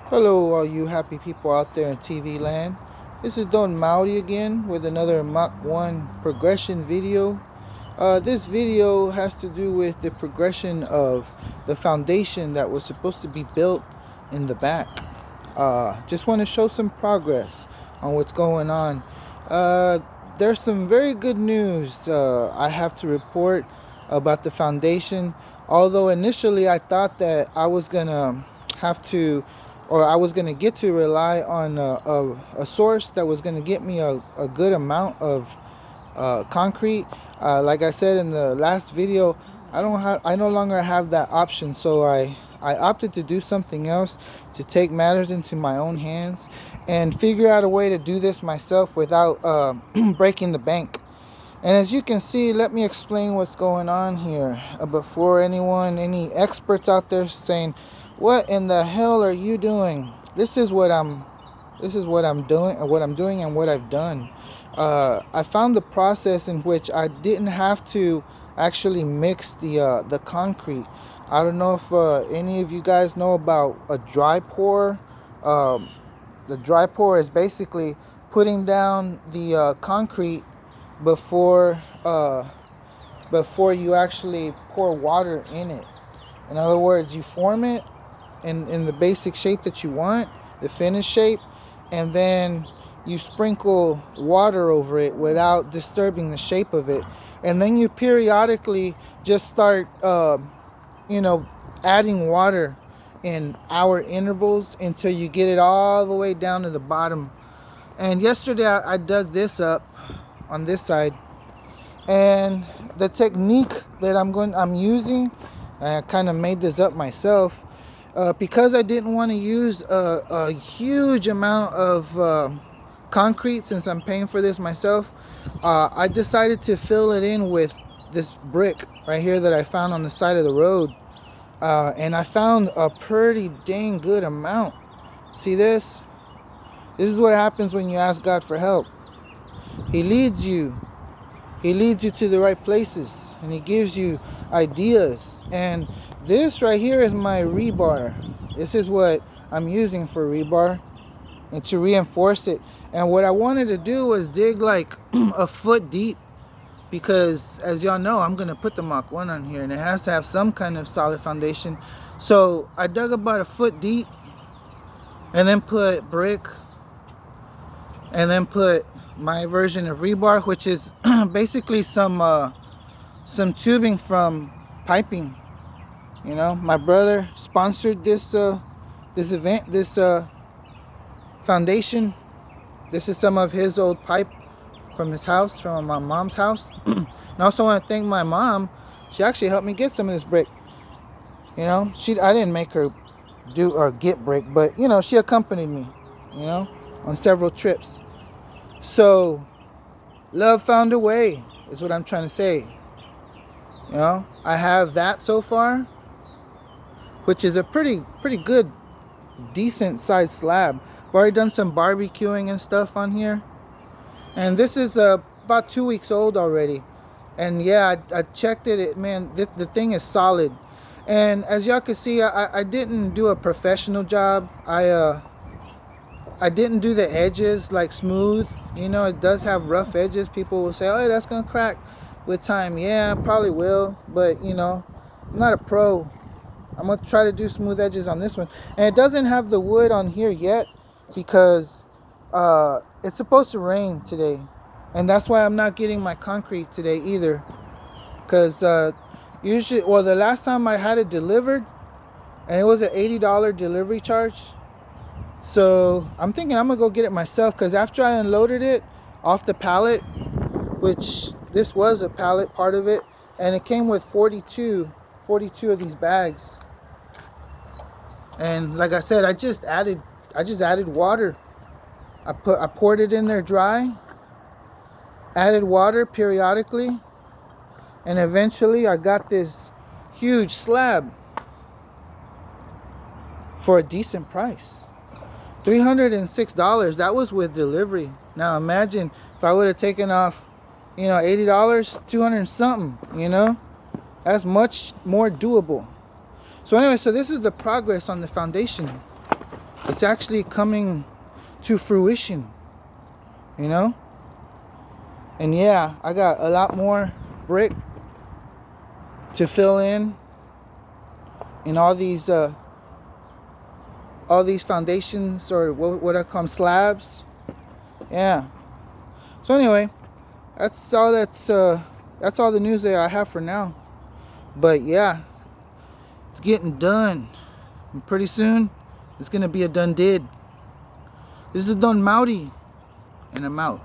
Hello, all you happy people out there in TV land. This is Don Maudi again with another Mach 1 progression video. This video has to do with the progression of the foundation that was supposed to be built in the back. Just want to show some progress on what's going on. There's some very good news I have to report about the foundation. Although initially I thought that I was gonna have to, or I was gonna get to rely on a source that was gonna get me a good amount of concrete. Like I said in the last video, I no longer have that option, so I opted to do something else, to take matters into my own hands and figure out a way to do this myself without breaking the bank. And as you can see, let me explain what's going on here before any experts out there saying, "What in the hell are you doing?" This is what I'm doing, and what I've done. I found the process in which I didn't have to actually mix the concrete. I don't know if any of you guys know about a dry pour. The dry pour is basically putting down the concrete before you actually pour water in it. In other words, you form it in the basic shape that you want, the finished shape, and then you sprinkle water over it without disturbing the shape of it. And then you periodically just start adding water in hour intervals until you get it all the way down to the bottom. And yesterday I dug this up on this side, and the technique that I'm using, I kind of made this up myself because I didn't want to use a huge amount of concrete. Since I'm paying for this myself, I decided to fill it in with this brick right here that I found on the side of the road, and I found a pretty dang good amount. See this? This is what happens when you ask God for help. He leads you to the right places, and he gives you ideas. And this right here is my rebar. This is what I'm using for rebar and to reinforce it. And what I wanted to do was dig like a foot deep, because as y'all know, I'm gonna put the Mach 1 on here and it has to have some kind of solid foundation. So I dug about a foot deep, and then put brick, and then put my version of rebar, which is basically some tubing from piping. You know, my brother sponsored this event, this foundation. This is some of his old pipe from his house, from my mom's house. And I also want to thank my mom. She actually helped me get some of this brick. You know, I didn't make her do or get brick, but she accompanied me, on several trips. So love found a way is what I'm trying to say. I have that so far, which is a pretty good, decent sized slab. I've already done some barbecuing and stuff on here, and this is about 2 weeks old already. And yeah, I checked it. Man, the thing is solid. And as y'all can see, I didn't do a professional job. I didn't do the edges like smooth. It does have rough edges. People will say, "Oh, that's gonna crack with time." Yeah, probably will, but I'm not a pro. I'm gonna try to do smooth edges on this one. And it doesn't have the wood on here yet because it's supposed to rain today, and that's why I'm not getting my concrete today either. Because usually, well, the last time I had it delivered, and it was an $80 delivery charge. So I'm thinking I'm gonna go get it myself, because after I unloaded it off the pallet, which this was a pallet part of it, and it came with 42 of these bags. And like I said, I just added water. I poured it in there dry, added water periodically, and eventually I got this huge slab for a decent price. $306. That was with delivery. Now imagine if I would have taken off, $80, 200 something, that's much more doable. So anyway, so this is the progress on the foundation. it's actually coming to fruition, you know. And yeah, I got a lot more brick to fill in all these foundations, or what I call them, slabs. Yeah. So anyway, that's all the news that I have for now. But yeah, it's getting done. And pretty soon, it's gonna be a done did. This is Don Mowdy, and I'm out.